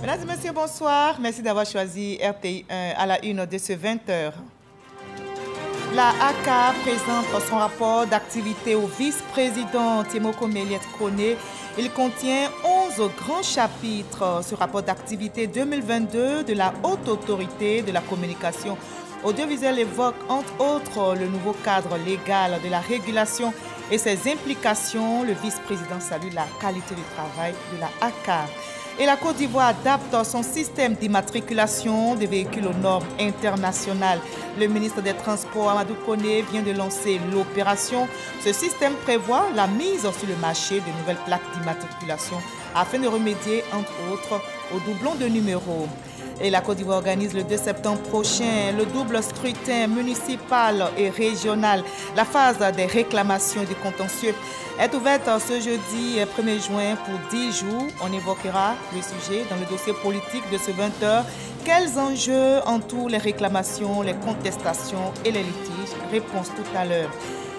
Mesdames et messieurs, bonsoir. Merci d'avoir choisi RTI 1 à la une de ce 20h. La ACA présente son rapport d'activité au vice-président Temoko Meliette Kone. Il contient 11 grands chapitres. Ce rapport d'activité 2022 de la Haute Autorité de la Communication audiovisuelle évoque entre autres le nouveau cadre légal de la régulation et ses implications. Le vice-président salue la qualité du travail de la ACA. Et la Côte d'Ivoire adapte son système d'immatriculation des véhicules aux normes internationales. Le ministre des Transports, Amadou Kone, vient de lancer l'opération. Ce système prévoit la mise sur le marché de nouvelles plaques d'immatriculation afin de remédier, entre autres, aux doublons de numéros. Et la Côte d'Ivoire organise le 2 septembre prochain le double scrutin municipal et régional. La phase des réclamations et du contentieux est ouverte ce jeudi 1er juin pour 10 jours. On évoquera le sujet dans le dossier politique de ce 20h. Quels enjeux entourent les réclamations, les contestations et les litiges? Réponse tout à l'heure.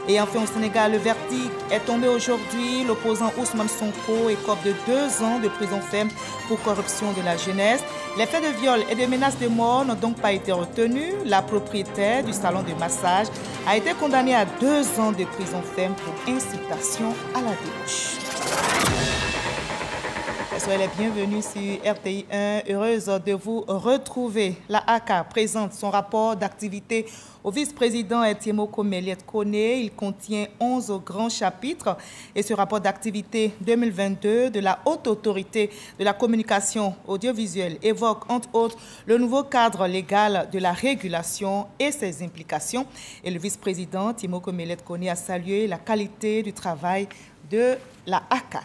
Et enfin au Sénégal, le verdict est tombé aujourd'hui. L'opposant Ousmane Sonko écope de 2 ans de prison ferme pour corruption de la jeunesse. Les faits de viol et de menaces de mort n'ont donc pas été retenus. La propriétaire du salon de massage a été condamnée à 2 ans de prison ferme pour incitation à la débauche. Soyez les bienvenus sur RTI 1. Heureuse de vous retrouver. La ACA présente son rapport d'activité au vice-président Temoko Meliette Kone. Il contient 11 grands chapitres et ce rapport d'activité 2022 de la Haute Autorité de la Communication audiovisuelle évoque entre autres le nouveau cadre légal de la régulation et ses implications. Et le vice-président Temoko Meliette Kone a salué la qualité du travail de la ACA.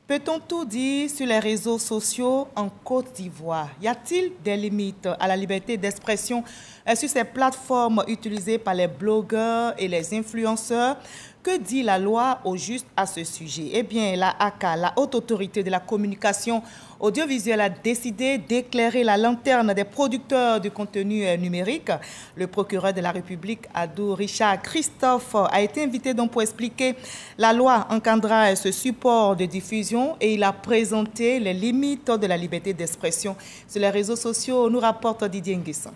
Peut-on tout dire sur les réseaux sociaux en Côte d'Ivoire? Y a-t-il des limites à la liberté d'expression sur ces plateformes utilisées par les blogueurs et les influenceurs? Que dit la loi au juste à ce sujet? Eh bien, la ACA, la Haute Autorité de la Communication audiovisuelle, a décidé d'éclairer la lanterne des producteurs de contenu numérique. Le procureur de la République, Adou Richard Christophe, a été invité donc pour expliquer la loi encadrant ce support de diffusion et il a présenté les limites de la liberté d'expression sur les réseaux sociaux, nous rapporte Didier Nguessan.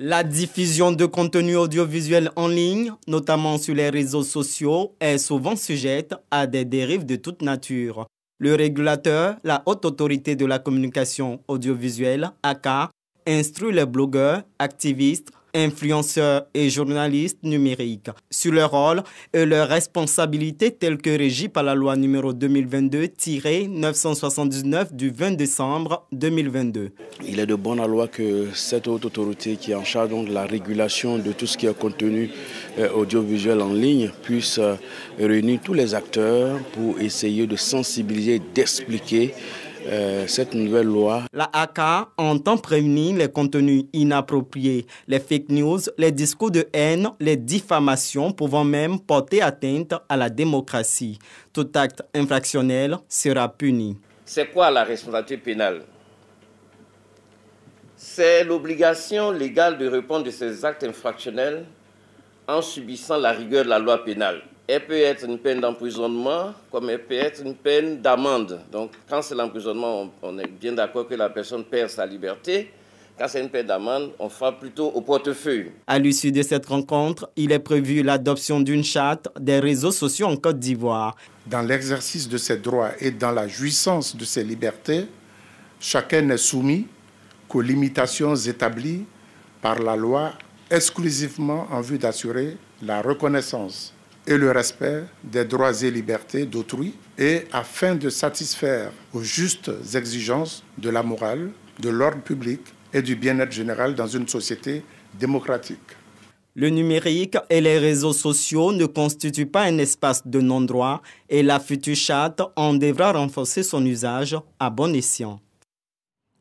La diffusion de contenu audiovisuel en ligne, notamment sur les réseaux sociaux, est souvent sujette à des dérives de toute nature. Le régulateur, la Haute Autorité de la Communication audiovisuelle, ACA, instruit les blogueurs, activistes, influenceurs et journalistes numériques sur leur rôle et leurs responsabilités telles que régies par la loi numéro 2022-979 du 20 décembre 2022. Il est de bonne loi que cette haute autorité qui est en charge de la régulation de tout ce qui est contenu audiovisuel en ligne puisse réunir tous les acteurs pour essayer de sensibiliser, d'expliquer cette nouvelle loi. La ACA entend prévenir les contenus inappropriés, les fake news, les discours de haine, les diffamations pouvant même porter atteinte à la démocratie. Tout acte infractionnel sera puni. C'est quoi la responsabilité pénale? C'est l'obligation légale de répondre de ces actes infractionnels en subissant la rigueur de la loi pénale. Elle peut être une peine d'emprisonnement, comme elle peut être une peine d'amende. Donc, quand c'est l'emprisonnement, on est bien d'accord que la personne perd sa liberté. Quand c'est une peine d'amende, on frappe plutôt au portefeuille. À l'issue de cette rencontre, il est prévu l'adoption d'une charte des réseaux sociaux en Côte d'Ivoire. Dans l'exercice de ses droits et dans la jouissance de ses libertés, chacun n'est soumis qu'aux limitations établies par la loi exclusivement en vue d'assurer la reconnaissance et le respect des droits et libertés d'autrui et afin de satisfaire aux justes exigences de la morale, de l'ordre public et du bien-être général dans une société démocratique. Le numérique et les réseaux sociaux ne constituent pas un espace de non-droit et la future charte en devra renforcer son usage à bon escient.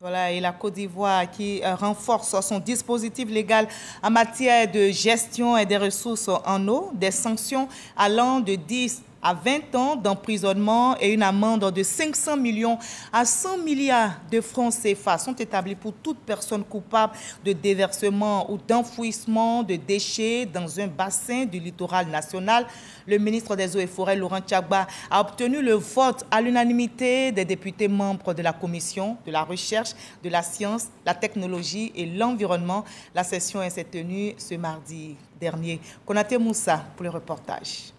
Voilà, et la Côte d'Ivoire qui renforce son dispositif légal en matière de gestion et des ressources en eau, des sanctions allant de 10 à 20 ans d'emprisonnement et une amende de 500 millions à 100 milliards de francs CFA sont établis pour toute personne coupable de déversement ou d'enfouissement de déchets dans un bassin du littoral national. Le ministre des Eaux et Forêts, Laurent Tchagba, a obtenu le vote à l'unanimité des députés membres de la Commission de la recherche, de la science, la technologie et l'environnement. La session s'est tenue ce mardi dernier. Konaté Moussa pour le reportage.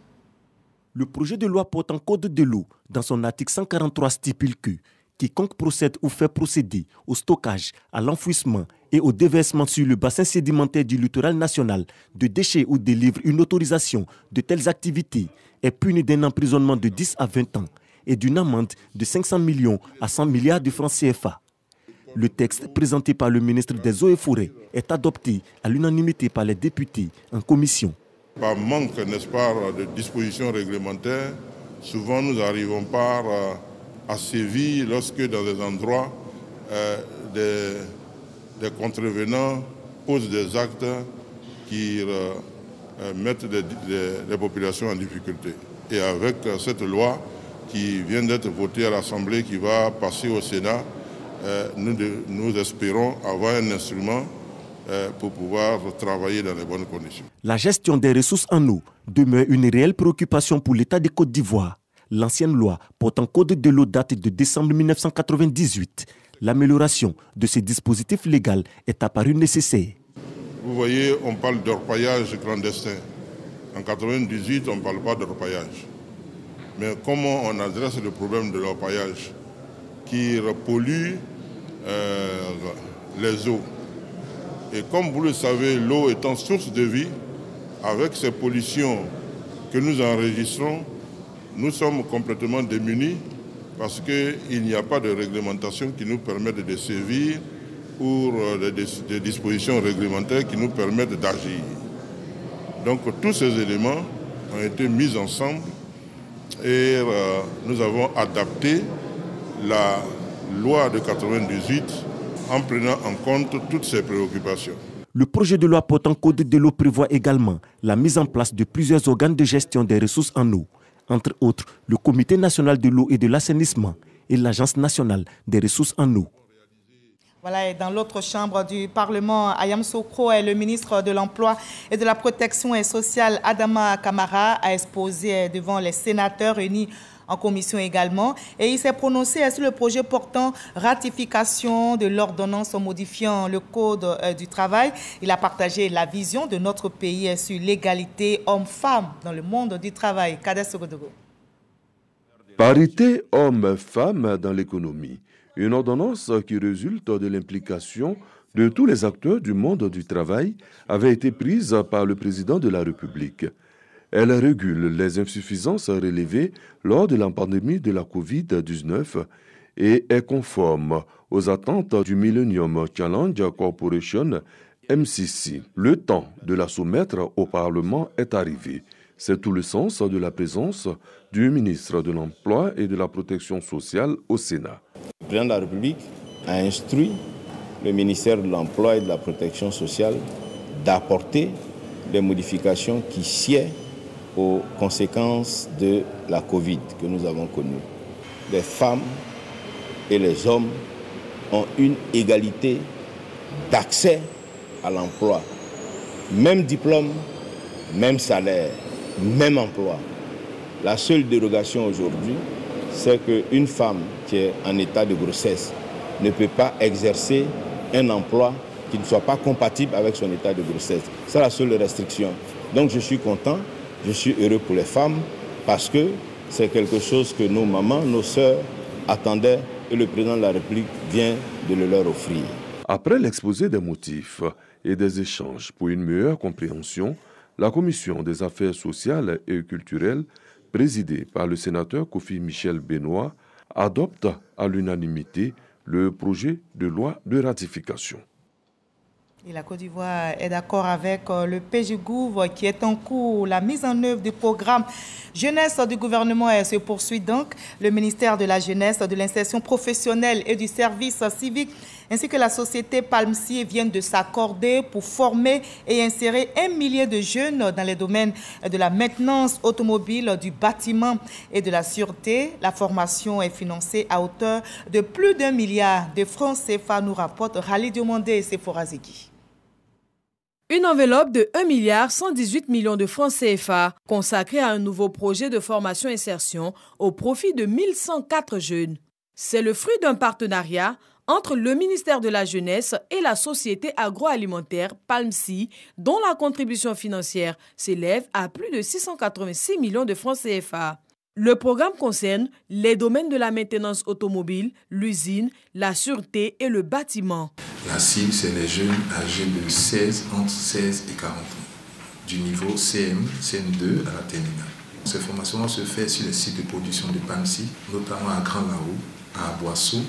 Le projet de loi portant code de l'eau, dans son article 143, stipule que quiconque procède ou fait procéder au stockage, à l'enfouissement et au déversement sur le bassin sédimentaire du littoral national de déchets ou délivre une autorisation de telles activités est puni d'un emprisonnement de 10 à 20 ans et d'une amende de 500 millions à 100 milliards de francs CFA. Le texte présenté par le ministre des Eaux et Forêts est adopté à l'unanimité par les députés en commission. Par manque, n'est-ce pas, de dispositions réglementaires, souvent nous n'arrivons pas à sévir lorsque dans des endroits des contrevenants posent des actes qui mettent les populations en difficulté. Et avec cette loi qui vient d'être votée à l'Assemblée, qui va passer au Sénat, nous espérons avoir un instrument pour pouvoir travailler dans les bonnes conditions. La gestion des ressources en eau demeure une réelle préoccupation pour l'État de Côte d'Ivoire. L'ancienne loi portant code de l'eau date de décembre 1998. L'amélioration de ces dispositifs légaux est apparue nécessaire. Vous voyez, on parle d'orpaillage clandestin. En 1998, on ne parle pas d'orpaillage. Mais comment on adresse le problème de l'orpaillage qui pollue les eaux? Et comme vous le savez, l'eau étant source de vie, avec ces pollutions que nous enregistrons, nous sommes complètement démunis parce qu'il n'y a pas de réglementation qui nous permette de sévir ou des dispositions réglementaires qui nous permettent d'agir. Donc tous ces éléments ont été mis ensemble et nous avons adapté la loi de 1998 en prenant en compte toutes ces préoccupations. Le projet de loi portant code de l'eau prévoit également la mise en place de plusieurs organes de gestion des ressources en eau, entre autres le Comité national de l'eau et de l'assainissement et l'Agence nationale des ressources en eau. Voilà, et dans l'autre chambre du Parlement, Ayam Sokro et le ministre de l'Emploi et de la Protection sociale, Adama Kamara, a exposé devant les sénateurs réunis en commission également, et il s'est prononcé sur le projet portant ratification de l'ordonnance modifiant le Code du travail. Il a partagé la vision de notre pays sur l'égalité homme-femme dans le monde du travail. Kader Sogodogo. Parité homme-femme dans l'économie. Une ordonnance qui résulte de l'implication de tous les acteurs du monde du travail avait été prise par le président de la République. Elle régule les insuffisances relevées lors de la pandémie de la Covid-19 et est conforme aux attentes du Millennium Challenge Corporation, MCC. Le temps de la soumettre au Parlement est arrivé. C'est tout le sens de la présence du ministre de l'Emploi et de la Protection sociale au Sénat. Le président de la République a instruit le ministère de l'Emploi et de la Protection sociale d'apporter des modifications qui sied aux conséquences de la Covid que nous avons connue. Les femmes et les hommes ont une égalité d'accès à l'emploi. Même diplôme, même salaire, même emploi. La seule dérogation aujourd'hui, c'est qu'une femme qui est en état de grossesse ne peut pas exercer un emploi qui ne soit pas compatible avec son état de grossesse. C'est la seule restriction. Donc je suis content. Je suis heureux pour les femmes parce que c'est quelque chose que nos mamans, nos sœurs attendaient et le président de la République vient de le leur offrir. Après l'exposé des motifs et des échanges pour une meilleure compréhension, la Commission des affaires sociales et culturelles, présidée par le sénateur Kofi Michel Benoît, adopte à l'unanimité le projet de loi de ratification. Et la Côte d'Ivoire est d'accord avec le PGGouv qui est en cours. La mise en œuvre du programme jeunesse du gouvernement se poursuit donc. Le ministère de la Jeunesse, de l'Insertion professionnelle et du service civique ainsi que la société Palmsi viennent de s'accorder pour former et insérer 1 millier de jeunes dans les domaines de la maintenance automobile, du bâtiment et de la sûreté. La formation est financée à hauteur de plus d'1 milliard de francs CFA, nous rapporte Rally Diomandé et Sephora Zegui. Une enveloppe de 1,118 milliard de francs CFA consacrée à un nouveau projet de formation-insertion au profit de 1104 jeunes. C'est le fruit d'un partenariat entre le ministère de la Jeunesse et la société agroalimentaire Palmsi, dont la contribution financière s'élève à plus de 686 millions de francs CFA. Le programme concerne les domaines de la maintenance automobile, l'usine, la sûreté et le bâtiment. La cible, c'est les jeunes âgés de entre 16 et 40 ans, du niveau CM, CM2 à la terminale. Cette formation se fait sur les sites de production de Palmsi, notamment à Grand Lahou, à Boissou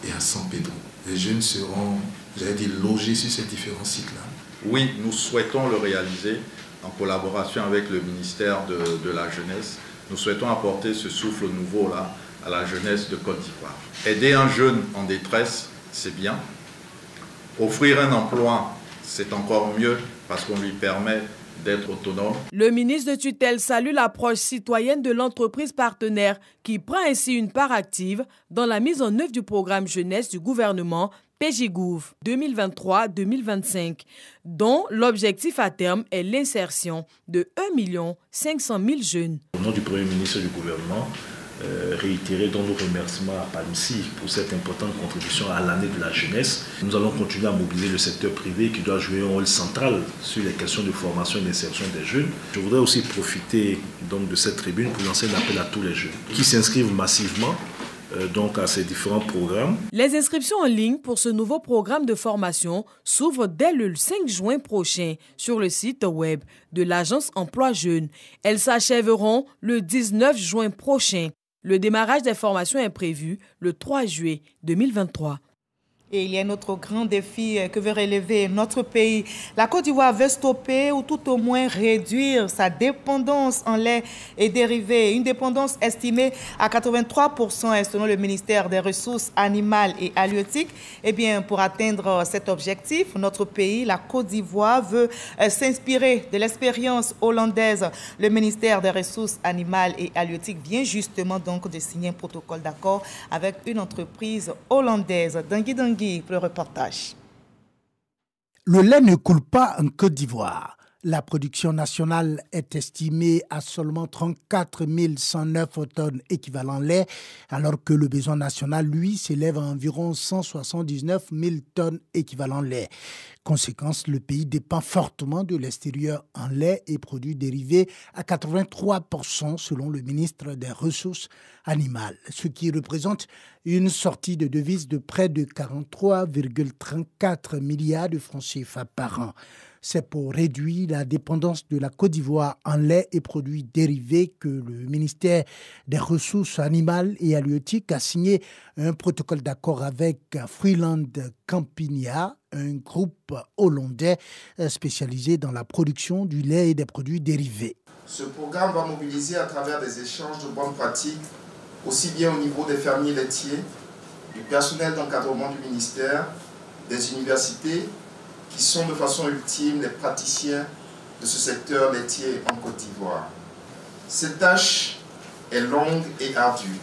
et à San Pedro. Les jeunes seront, logés sur ces différents sites-là. Oui, nous souhaitons le réaliser en collaboration avec le ministère de la Jeunesse. Nous souhaitons apporter ce souffle nouveau-là à la jeunesse de Côte d'Ivoire. Aider un jeune en détresse, c'est bien. Offrir un emploi, c'est encore mieux parce qu'on lui permet d'être autonome. Le ministre de tutelle salue l'approche citoyenne de l'entreprise partenaire qui prend ainsi une part active dans la mise en œuvre du programme jeunesse du gouvernement PGGouv 2023-2025, dont l'objectif à terme est l'insertion de 1 500 000 jeunes. Au nom du Premier ministre du gouvernement, réitérer donc nos remerciements à Palmsi pour cette importante contribution à l'année de la jeunesse. Nous allons continuer à mobiliser le secteur privé qui doit jouer un rôle central sur les questions de formation et d'insertion des jeunes. Je voudrais aussi profiter donc de cette tribune pour lancer un appel à tous les jeunes qui s'inscrivent massivement donc à ces différents programmes. Les inscriptions en ligne pour ce nouveau programme de formation s'ouvrent dès le 5 juin prochain sur le site web de l'Agence Emploi Jeunes. Elles s'achèveront le 19 juin prochain. Le démarrage des formations est prévu le 3 juillet 2023. Et il y a un autre grand défi que veut relever notre pays. La Côte d'Ivoire veut stopper ou tout au moins réduire sa dépendance en lait et dérivés. Une dépendance estimée à 83% selon le ministère des Ressources animales et halieutiques. Eh bien, pour atteindre cet objectif, notre pays, la Côte d'Ivoire, veut s'inspirer de l'expérience hollandaise. Le ministère des Ressources animales et halieutiques vient justement donc de signer un protocole d'accord avec une entreprise hollandaise. Dangui pour le reportage. Le lait ne coule pas en Côte d'Ivoire. La production nationale est estimée à seulement 34 109 tonnes équivalent lait, alors que le besoin national, lui, s'élève à environ 179 000 tonnes équivalent lait. Conséquence, le pays dépend fortement de l'extérieur en lait et produits dérivés à 83% selon le ministre des Ressources animales, ce qui représente une sortie de devises de près de 43,34 milliards de francs CFA par an. C'est pour réduire la dépendance de la Côte d'Ivoire en lait et produits dérivés que le ministère des Ressources animales et halieutiques a signé un protocole d'accord avec Freeland Campina, un groupe hollandais spécialisé dans la production du lait et des produits dérivés. Ce programme va mobiliser à travers des échanges de bonnes pratiques, aussi bien au niveau des fermiers laitiers, du personnel d'encadrement du ministère, des universités, qui sont de façon ultime les praticiens de ce secteur laitier en Côte d'Ivoire. Cette tâche est longue et ardue.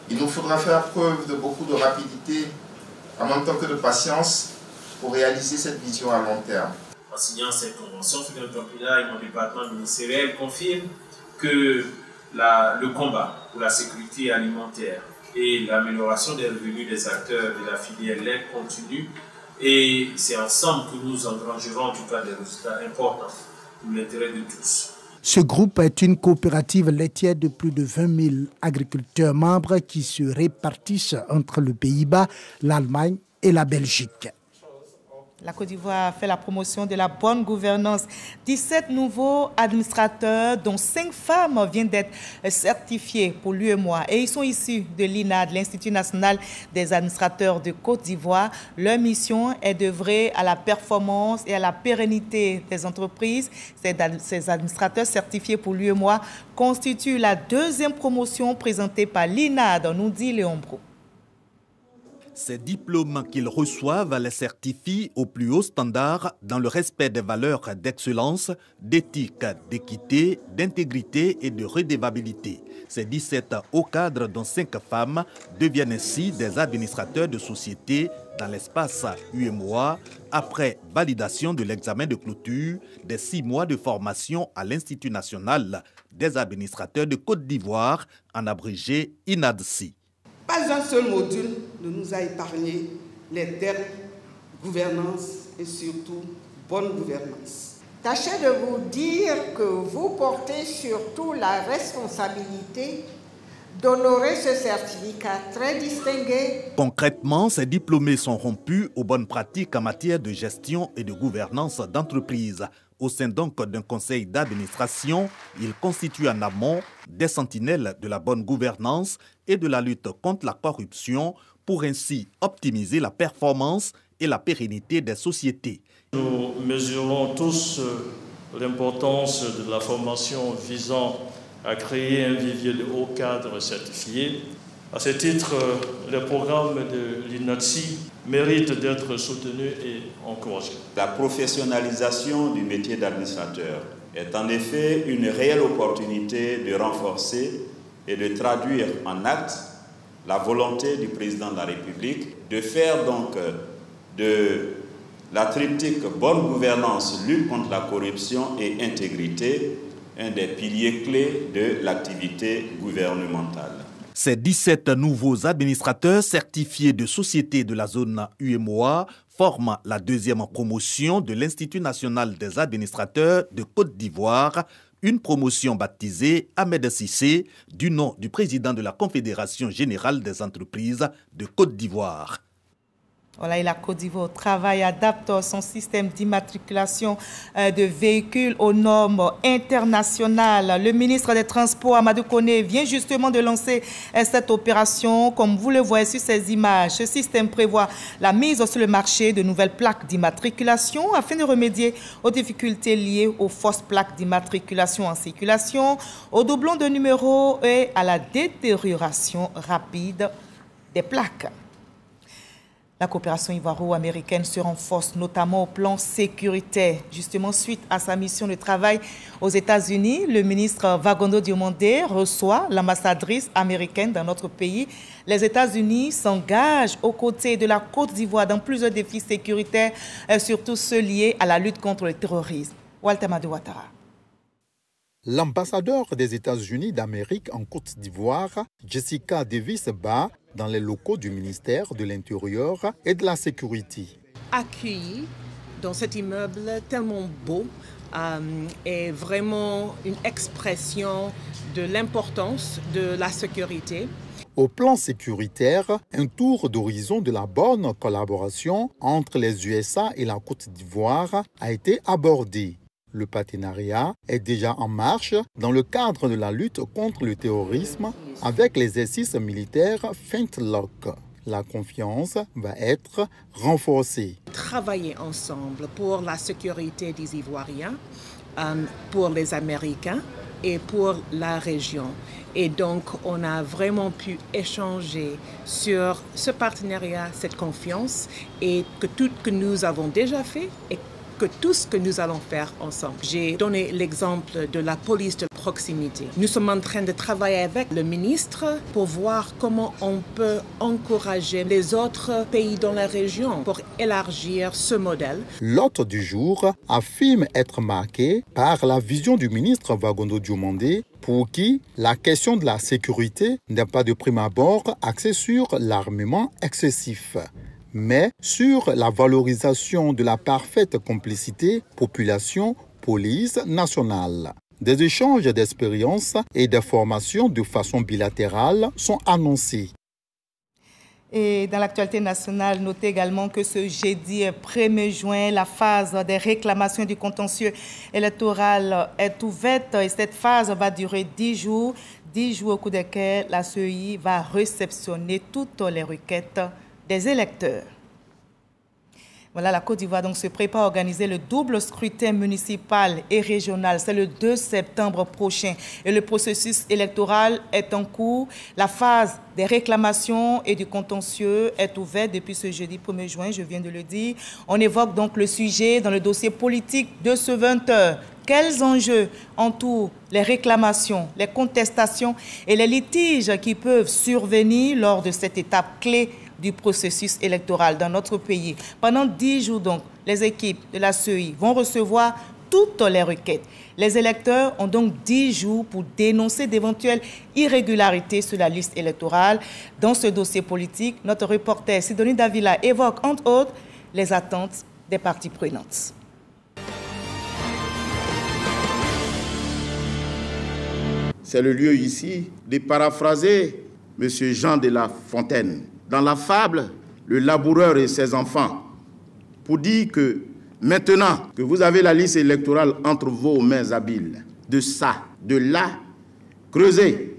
Il nous faudra faire preuve de beaucoup de rapidité, en même temps que de patience, pour réaliser cette vision à long terme. En signant cette convention, Freeland Campina et mon département ministériel confirment que le combat pour la sécurité alimentaire et l'amélioration des revenus des acteurs de la filière lait continue. Et c'est ensemble que nous engrangerons en tout cas des résultats importants pour l'intérêt de tous. Ce groupe est une coopérative laitière de plus de 20 000 agriculteurs membres qui se répartissent entre le Pays-Bas, l'Allemagne et la Belgique. La Côte d'Ivoire fait la promotion de la bonne gouvernance. 17 nouveaux administrateurs, dont 5 femmes, viennent d'être certifiés pour l'UEMOA. Et ils sont issus de l'INAD, l'Institut national des administrateurs de Côte d'Ivoire. Leur mission est d'œuvrer à la performance et à la pérennité des entreprises. Ces administrateurs certifiés pour l'UEMOA constituent la deuxième promotion présentée par l'INAD, nous dit Léon Brou. Ces diplômes qu'ils reçoivent les certifient au plus haut standard dans le respect des valeurs d'excellence, d'éthique, d'équité, d'intégrité et de redevabilité. Ces 17 hauts cadres, dont 5 femmes, deviennent ainsi des administrateurs de société dans l'espace UEMOA après validation de l'examen de clôture des 6 mois de formation à l'Institut national des administrateurs de Côte d'Ivoire, en abrégé INADCI. Pas un seul module ne nous a épargné les termes gouvernance et surtout bonne gouvernance. Tâchez de vous dire que vous portez surtout la responsabilité d'honorer ce certificat très distingué. Concrètement, ces diplômés sont rompus aux bonnes pratiques en matière de gestion et de gouvernance d'entreprise. Au sein donc d'un conseil d'administration, ils constituent en amont des sentinelles de la bonne gouvernance et de la lutte contre la corruption pour ainsi optimiser la performance et la pérennité des sociétés. Nous mesurons tous l'importance de la formation visant à créer un vivier de hauts cadres certifiés. À ce titre, le programme de l'INADCI mérite d'être soutenu et encouragé. La professionnalisation du métier d'administrateur est en effet une réelle opportunité de renforcer et de traduire en actes la volonté du président de la République de faire donc de la triptyque bonne gouvernance, lutte contre la corruption et intégrité un des piliers clés de l'activité gouvernementale. Ces 17 nouveaux administrateurs certifiés de sociétés de la zone UEMOA forment la deuxième promotion de l'Institut national des administrateurs de Côte d'Ivoire, une promotion baptisée Ahmed Cissé du nom du président de la Confédération générale des entreprises de Côte d'Ivoire. Voilà, et la Côte d'Ivoire travaille, adapte son système d'immatriculation de véhicules aux normes internationales. Le ministre des Transports, Amadou Koné, vient justement de lancer cette opération. Comme vous le voyez sur ces images, ce système prévoit la mise sur le marché de nouvelles plaques d'immatriculation afin de remédier aux difficultés liées aux fausses plaques d'immatriculation en circulation, aux doublons de numéros et à la détérioration rapide des plaques. La coopération ivoiro-américaine se renforce notamment au plan sécuritaire. Justement, suite à sa mission de travail aux États-Unis, le ministre Vagondo Diomandé reçoit l'ambassadrice américaine dans notre pays. Les États-Unis s'engagent aux côtés de la Côte d'Ivoire dans plusieurs défis sécuritaires, surtout ceux liés à la lutte contre le terrorisme. Walter Madou Ouattara. L'ambassadeur des États-Unis d'Amérique en Côte d'Ivoire, Jessica Davis-Ba, dans les locaux du ministère de l'Intérieur et de la Sécurité. Accueilli dans cet immeuble tellement beau est vraiment une expression de l'importance de la sécurité. Au plan sécuritaire, un tour d'horizon de la bonne collaboration entre les USA et la Côte d'Ivoire a été abordé. Le partenariat est déjà en marche dans le cadre de la lutte contre le terrorisme avec l'exercice militaire Flintlock. La confiance va être renforcée. Travailler ensemble pour la sécurité des Ivoiriens, pour les Américains et pour la région. Et donc, on a vraiment pu échanger sur ce partenariat, cette confiance et que tout ce que nous avons déjà fait et que tout ce que nous allons faire ensemble. J'ai donné l'exemple de la police de proximité. Nous sommes en train de travailler avec le ministre pour voir comment on peut encourager les autres pays dans la région pour élargir ce modèle. L'hôte du jour affirme être marqué par la vision du ministre Vagondo Diomandé pour qui la question de la sécurité n'est pas de prime abord axée sur l'armement excessif, mais sur la valorisation de la parfaite complicité population-police nationale. Des échanges d'expériences et de formations de façon bilatérale sont annoncés. Et dans l'actualité nationale, notez également que ce jeudi 1er juin, la phase des réclamations du contentieux électoral est ouverte et cette phase va durer 10 jours. 10 jours au cours desquels la CEI va réceptionner toutes les requêtes des électeurs. Voilà, la Côte d'Ivoire donc se prépare à organiser le double scrutin municipal et régional. C'est le 2 septembre prochain. Et le processus électoral est en cours. La phase des réclamations et du contentieux est ouverte depuis ce jeudi 1er juin, je viens de le dire. On évoque donc le sujet dans le dossier politique de ce 20h. Quels enjeux entourent les réclamations, les contestations et les litiges qui peuvent survenir lors de cette étape clé du processus électoral dans notre pays? Pendant 10 jours, donc, les équipes de la CEI vont recevoir toutes les requêtes. Les électeurs ont donc 10 jours pour dénoncer d'éventuelles irrégularités sur la liste électorale. Dans ce dossier politique, notre reporter Sidonie Davila évoque, entre autres, les attentes des parties prenantes. C'est le lieu ici de paraphraser M. Jean de La Fontaine dans la fable « Le laboureur et ses enfants » pour dire que maintenant que vous avez la liste électorale entre vos mains habiles, de ça, de là, creusez,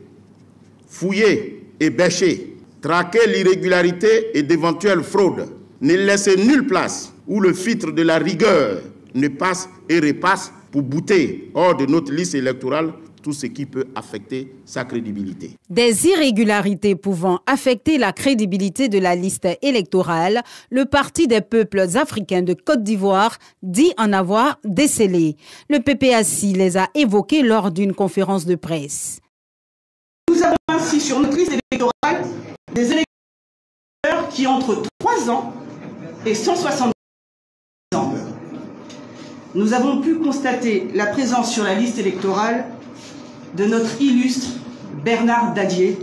fouillez et bêchez, traquez l'irrégularité et d'éventuelles fraudes. Ne laissez nulle place où le filtre de la rigueur ne passe et repasse pour bouter hors de notre liste électorale tout ce qui peut affecter sa crédibilité. Des irrégularités pouvant affecter la crédibilité de la liste électorale, le Parti des peuples africains de Côte d'Ivoire dit en avoir décelé. Le PPACI les a évoqués lors d'une conférence de presse. Nous avons ainsi sur notre liste électorale des électeurs qui ont entre 3 ans et 170 ans. Nous avons pu constater la présence sur la liste électorale de notre illustre Bernard Dadier,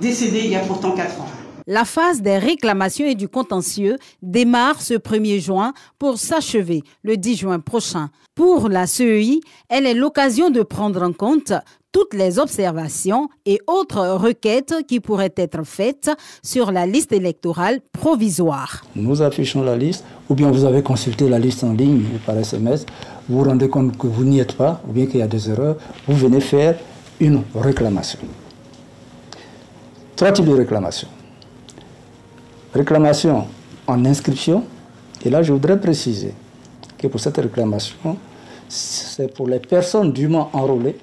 décédé il y a pourtant 4 ans. La phase des réclamations et du contentieux démarre ce 1er juin pour s'achever le 10 juin prochain. Pour la CEI, elle est l'occasion de prendre en compte toutes les observations et autres requêtes qui pourraient être faites sur la liste électorale provisoire. Nous affichons la liste, ou bien vous avez consulté la liste en ligne par SMS, vous vous rendez compte que vous n'y êtes pas, ou bien qu'il y a des erreurs, vous venez faire une réclamation. 3 types de réclamations. Réclamation en inscription, et là je voudrais préciser que pour cette réclamation, c'est pour les personnes dûment enrôlées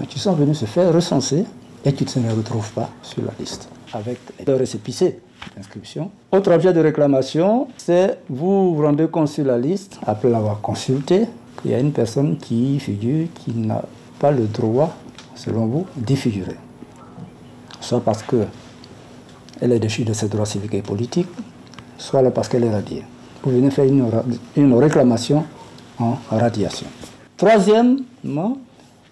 qui sont venues se faire recenser et qui ne se retrouvent pas sur la liste, avec le récépissé d'inscription. Autre objet de réclamation, c'est vous vous rendez compte sur la liste, après l'avoir consulté, qu'il y a une personne qui figure, qui n'a pas le droit, selon vous, d'y figurer. Soit parce qu'elle est déchue de ses droits civiques et politiques, soit parce qu'elle est radiée. Vous venez faire une réclamation en radiation. Troisièmement,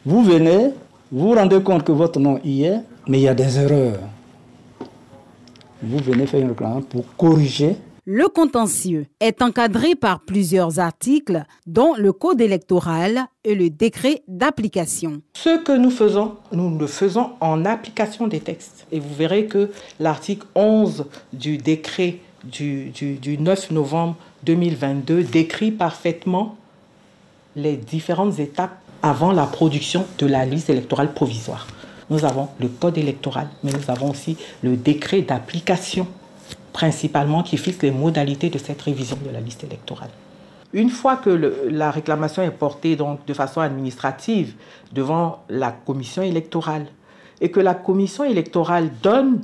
vous venez, vous vous rendez compte que votre nom y est, mais il y a des erreurs. Vous venez faire une réclamation pour corriger. Le contentieux est encadré par plusieurs articles, dont le code électoral et le décret d'application. Ce que nous faisons, nous le faisons en application des textes. Et vous verrez que l'article 11 du décret du 9 novembre 2022 décrit parfaitement les différentes étapes avant la production de la liste électorale provisoire. Nous avons le code électoral, mais nous avons aussi le décret d'application, principalement qui fixe les modalités de cette révision de la liste électorale. Une fois que la réclamation est portée donc, de façon administrative devant la commission électorale et que la commission électorale donne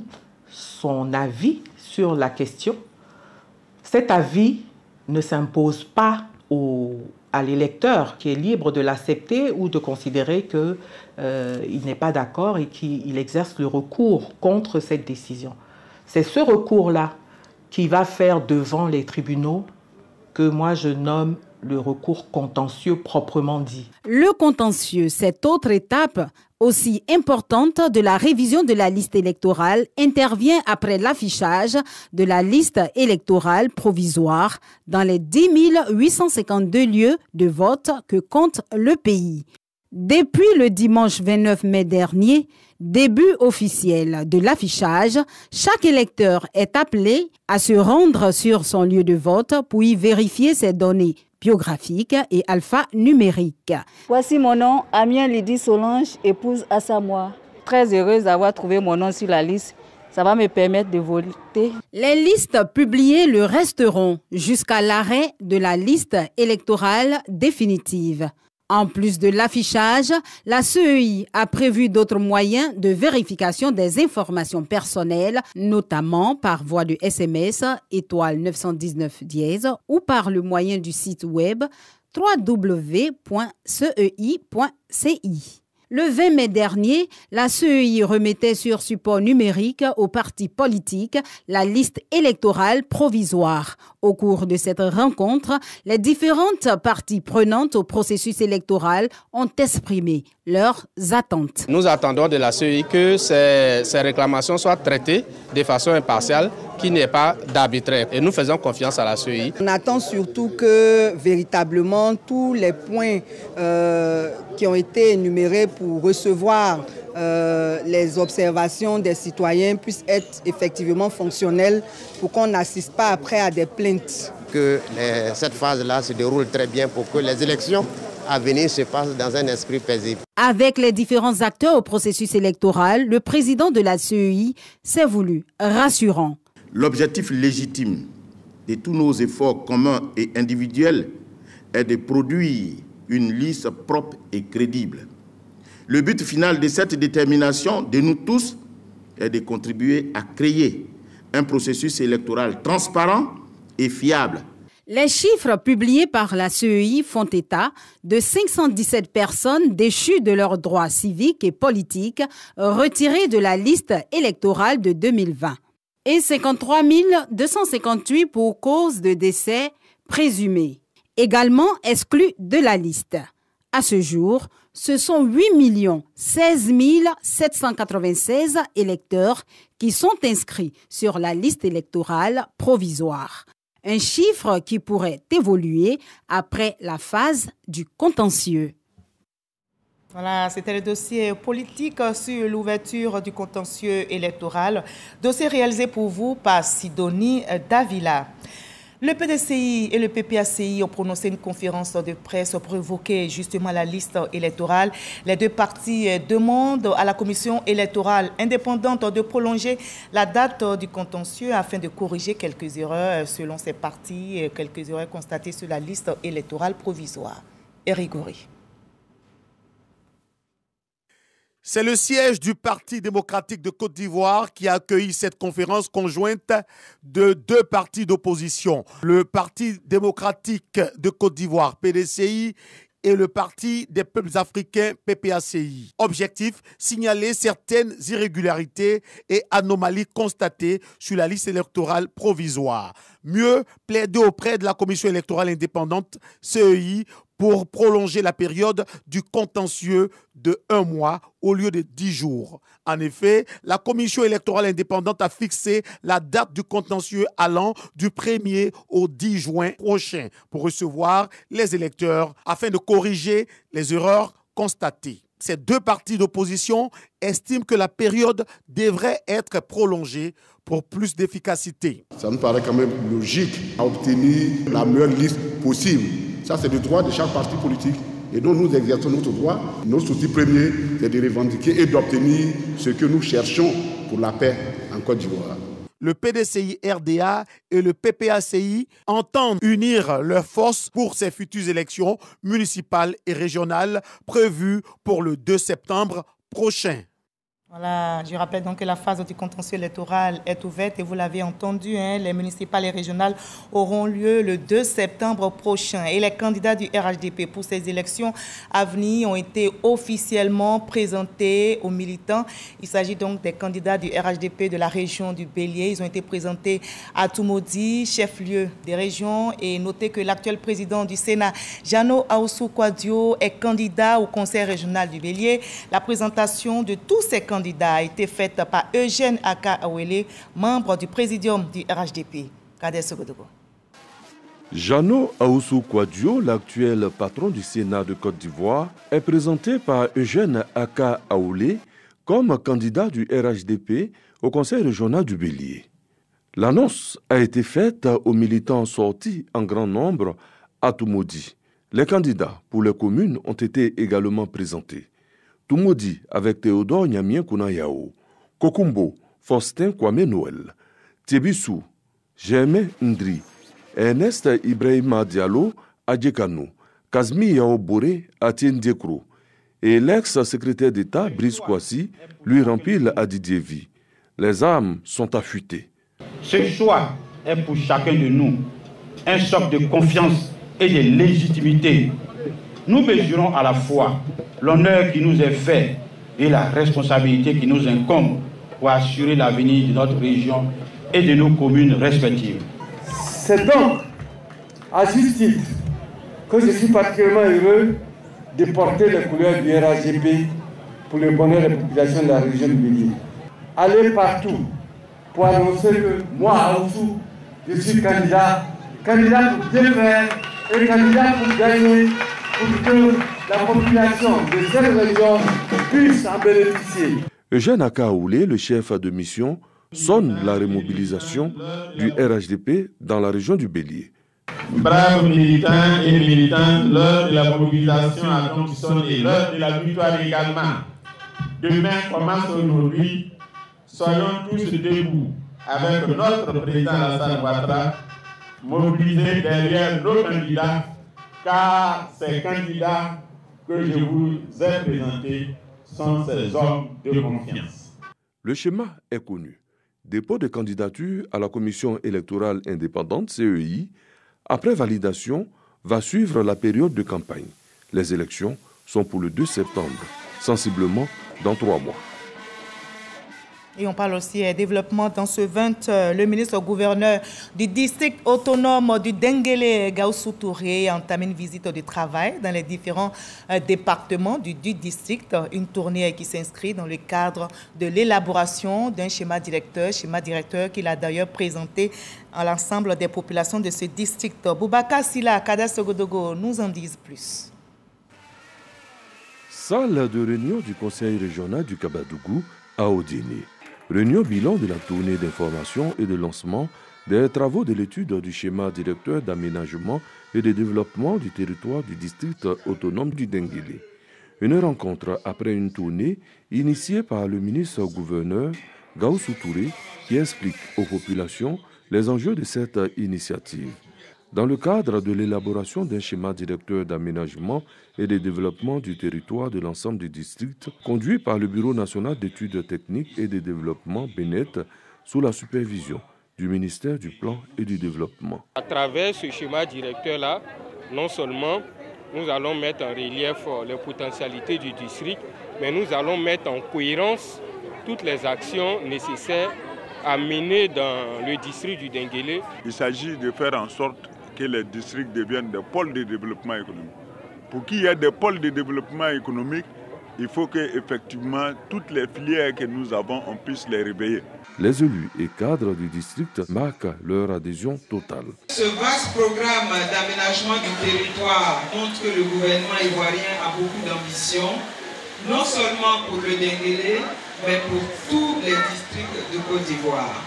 son avis sur la question, cet avis ne s'impose pas à l'électeur qui est libre de l'accepter ou de considérer qu'il n'est pas d'accord et qu'il exerce le recours contre cette décision. C'est ce recours-là qui va faire devant les tribunaux que moi je nomme le recours contentieux proprement dit. Le contentieux, cette autre étape aussi importante de la révision de la liste électorale, intervient après l'affichage de la liste électorale provisoire dans les 10 852 lieux de vote que compte le pays. Depuis le dimanche 29 mai dernier, début officiel de l'affichage, chaque électeur est appelé à se rendre sur son lieu de vote pour y vérifier ses données biographiques et alphanumériques. Voici mon nom, Amien Lydie Solange, épouse Assamoah. Très heureuse d'avoir trouvé mon nom sur la liste. Ça va me permettre de voter. Les listes publiées le resteront jusqu'à l'arrêt de la liste électorale définitive. En plus de l'affichage, la CEI a prévu d'autres moyens de vérification des informations personnelles, notamment par voie de SMS étoile 919 dièse ou par le moyen du site web www.cei.ci. Le 20 mai dernier, la CEI remettait sur support numérique aux partis politiques la liste électorale provisoire. Au cours de cette rencontre, les différentes parties prenantes au processus électoral ont exprimé leurs attentes. Nous attendons de la CEI que ces réclamations soient traitées de façon impartiale, qu'il n'y ait pas d'arbitraire. Et nous faisons confiance à la CEI. On attend surtout que véritablement tous les points qui ont été énumérés pour recevoir les observations des citoyens puissent être effectivement fonctionnels pour qu'on n'assiste pas après à des plaintes. Que cette phase-là se déroule très bien pour que les élections à venir se passent dans un esprit paisible. Avec les différents acteurs au processus électoral, le président de la CEI s'est voulu rassurant. L'objectif légitime de tous nos efforts communs et individuels est de produire une liste propre et crédible. Le but final de cette détermination de nous tous est de contribuer à créer un processus électoral transparent et fiable. Les chiffres publiés par la CEI font état de 517 personnes déchues de leurs droits civiques et politiques retirées de la liste électorale de 2020 et 53 258 pour cause de décès présumés, également exclus de la liste. À ce jour, ce sont 8 16 796 électeurs qui sont inscrits sur la liste électorale provisoire. Un chiffre qui pourrait évoluer après la phase du contentieux. Voilà, c'était le dossier politique sur l'ouverture du contentieux électoral. Dossier réalisé pour vous par Sidonie Davila. Le PDCI et le PPACI ont prononcé une conférence de presse pour évoquer justement la liste électorale. Les deux partis demandent à la commission électorale indépendante de prolonger la date du contentieux afin de corriger quelques erreurs selon ces partis, quelques erreurs constatées sur la liste électorale provisoire. Éric Goury. C'est le siège du Parti démocratique de Côte d'Ivoire qui a accueilli cette conférence conjointe de deux partis d'opposition. Le Parti démocratique de Côte d'Ivoire, PDCI, et le Parti des peuples africains, PPACI. Objectif, signaler certaines irrégularités et anomalies constatées sur la liste électorale provisoire. Mieux, plaider auprès de la commission électorale indépendante, CEI, pour prolonger la période du contentieux de 1 mois au lieu de 10 jours. En effet, la commission électorale indépendante a fixé la date du contentieux allant du 1er au 10 juin prochain pour recevoir les électeurs afin de corriger les erreurs constatées. Ces deux partis d'opposition estiment que la période devrait être prolongée pour plus d'efficacité. Ça nous paraît quand même logique à obtenir la meilleure liste possible. Ça, c'est le droit de chaque parti politique. Et donc, nous exerçons notre droit. Notre souci premier, c'est de revendiquer et d'obtenir ce que nous cherchons pour la paix en Côte d'Ivoire. Le PDCI-RDA et le PPACI entendent unir leurs forces pour ces futures élections municipales et régionales prévues pour le 2 septembre prochain. Voilà, je rappelle donc que la phase du contentieux électoral est ouverte et vous l'avez entendu, les municipales et régionales auront lieu le 2 septembre prochain. Et les candidats du RHDP pour ces élections à venir ont été officiellement présentés aux militants. Il s'agit donc des candidats du RHDP de la région du Bélier. Ils ont été présentés à Toumaudi, chef-lieu des régions. Et notez que l'actuel président du Sénat, Jano Aoussou Kouadio, est candidat au conseil régional du Bélier. La présentation de tous ces candidats a été faite par Eugène Aka Awele, membre du présidium du RHDP. Kader Sogodogo. Jeannot Ahoussou Kouadio, l'actuel patron du Sénat de Côte d'Ivoire, est présenté par Eugène Aka Aoulé comme candidat du RHDP au Conseil régional du Bélier. L'annonce a été faite aux militants sortis en grand nombre à Toumoudi. Les candidats pour les communes ont été également présentés. Toumoudi avec Théodore Nyamien Kounayao, Kokumbo, Faustin Kwame Noël, Tébissou, Germain Ndri, Ernest Ibrahima Diallo Adjekano, Kazmi Yao Boré Atien Diekro et l'ex-secrétaire d'État Brice Kwasi lui rempile à Didier Vie. Les armes sont affûtées. Ce choix est pour chacun de nous un choc de confiance et de légitimité. Nous mesurons à la fois l'honneur qui nous est fait et la responsabilité qui nous incombe pour assurer l'avenir de notre région et de nos communes respectives. C'est donc à ce titre que je suis particulièrement heureux de porter les couleurs du RHDP pour le bonheur des populations de la région du Bélier. Aller partout pour annoncer que moi, Ahoussou, je suis candidat pour bien faire et candidat pour gagner, pour que la population de cette région puisse en bénéficier. Eugène Akaoulé, le chef de mission, sonne la remobilisation du RHDP dans la région du Bélier. Braves militants et militants, l'heure de la mobilisation a donc sonné, l'heure de la victoire également. Demain commence aujourd'hui, soyons tous debout avec notre président Alassane Ouattara, mobilisés derrière nos candidats, car ces candidats que je vous ai présentés sont ces hommes de confiance. Le schéma est connu. Dépôt de candidature à la Commission électorale indépendante, CEI. Après validation, va suivre la période de campagne. Les élections sont pour le 2 septembre, sensiblement dans 3 mois. Et on parle aussi développement dans ce 20. Le ministre-gouverneur du district autonome du Denguélé, Gaussou Touré, a entamé une visite de travail dans les différents départements du district. Une tournée qui s'inscrit dans le cadre de l'élaboration d'un schéma directeur qu'il a d'ailleurs présenté à l'ensemble des populations de ce district. Boubacar Silla, Kada Sogodogo, nous en disent plus. Salle de réunion du Conseil régional du Kabadougou à Odiéné. Réunion bilan de la tournée d'information et de lancement des travaux de l'étude du schéma directeur d'aménagement et de développement du territoire du district autonome du Denguélé. Une rencontre après une tournée initiée par le ministre-gouverneur Gaussou Touré qui explique aux populations les enjeux de cette initiative. Dans le cadre de l'élaboration d'un schéma directeur d'aménagement et de développement du territoire de l'ensemble du district, conduit par le Bureau national d'études techniques et de développement BNET, sous la supervision du ministère du Plan et du Développement. À travers ce schéma directeur-là, non seulement nous allons mettre en relief les potentialités du district, mais nous allons mettre en cohérence toutes les actions nécessaires à mener dans le district du Denguélé. Il s'agit de faire en sorte que les districts deviennent des pôles de développement économique. Pour qu'il y ait des pôles de développement économique, il faut qu'effectivement toutes les filières que nous avons, on puisse les réveiller. Les élus et cadres du district marquent leur adhésion totale. Ce vaste programme d'aménagement du territoire montre que le gouvernement ivoirien a beaucoup d'ambition, non seulement pour le Denguélé, mais pour tous les districts de Côte d'Ivoire.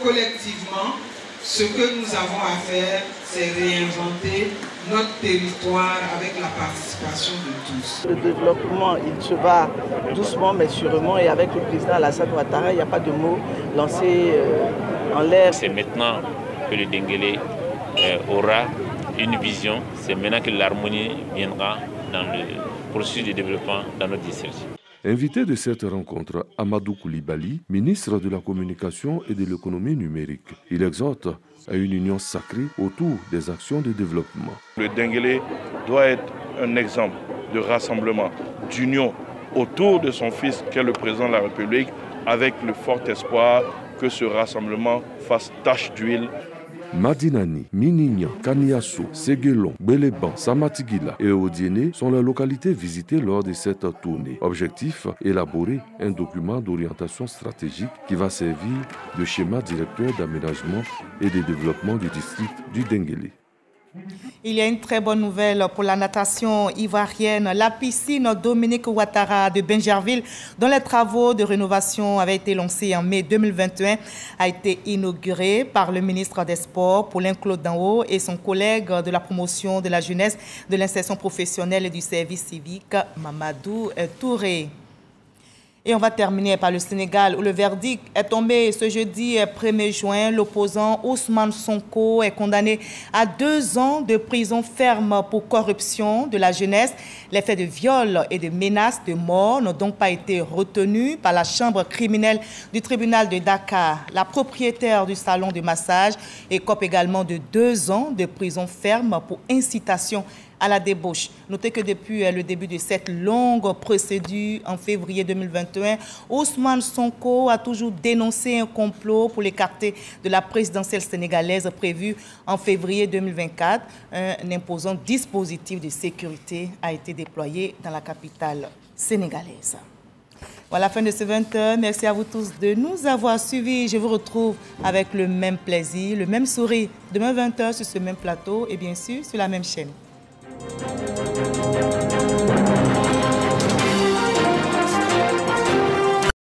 Collectivement, ce que nous avons à faire, c'est réinventer notre territoire avec la participation de tous. Le développement, il se va doucement mais sûrement, et avec le président Alassane Ouattara, il n'y a pas de mots lancés en l'air. C'est maintenant que le Denguélé aura une vision, c'est maintenant que l'harmonie viendra dans le processus de développement dans notre district. Invité de cette rencontre, Amadou Koulibaly, ministre de la Communication et de l'Économie numérique. Il exhorte à une union sacrée autour des actions de développement. Le Denguélé doit être un exemple de rassemblement, d'union autour de son fils, qui est le président de la République, avec le fort espoir que ce rassemblement fasse tache d'huile. Madinani, Minignan, Kaniasso, Séguélon, Béléban, Samatigila et Odiéné sont les localités visitées lors de cette tournée. Objectif, élaborer un document d'orientation stratégique qui va servir de schéma directeur d'aménagement et de développement du district du Denguélé. Il y a une très bonne nouvelle pour la natation ivoirienne. La piscine Dominique Ouattara de Bingerville, dont les travaux de rénovation avaient été lancés en mai 2021, a été inaugurée par le ministre des Sports, Paulin Claude Danho, et son collègue de la promotion de la jeunesse, de l'insertion professionnelle et du service civique, Mamadou Touré. Et on va terminer par le Sénégal, où le verdict est tombé ce jeudi 1er juin. L'opposant Ousmane Sonko est condamné à 2 ans de prison ferme pour corruption de la jeunesse. Les faits de viol et de menaces de mort n'ont donc pas été retenus par la chambre criminelle du tribunal de Dakar. La propriétaire du salon de massage écope également de 2 ans de prison ferme pour incitation à la débauche. Notez que depuis le début de cette longue procédure en février 2021, Ousmane Sonko a toujours dénoncé un complot pour l'écarter de la présidentielle sénégalaise prévue en février 2024. Un imposant dispositif de sécurité a été déployé dans la capitale sénégalaise. Voilà la fin de ce 20h. Merci à vous tous de nous avoir suivis. Je vous retrouve avec le même plaisir, le même sourire. Demain 20h sur ce même plateau et bien sûr sur la même chaîne.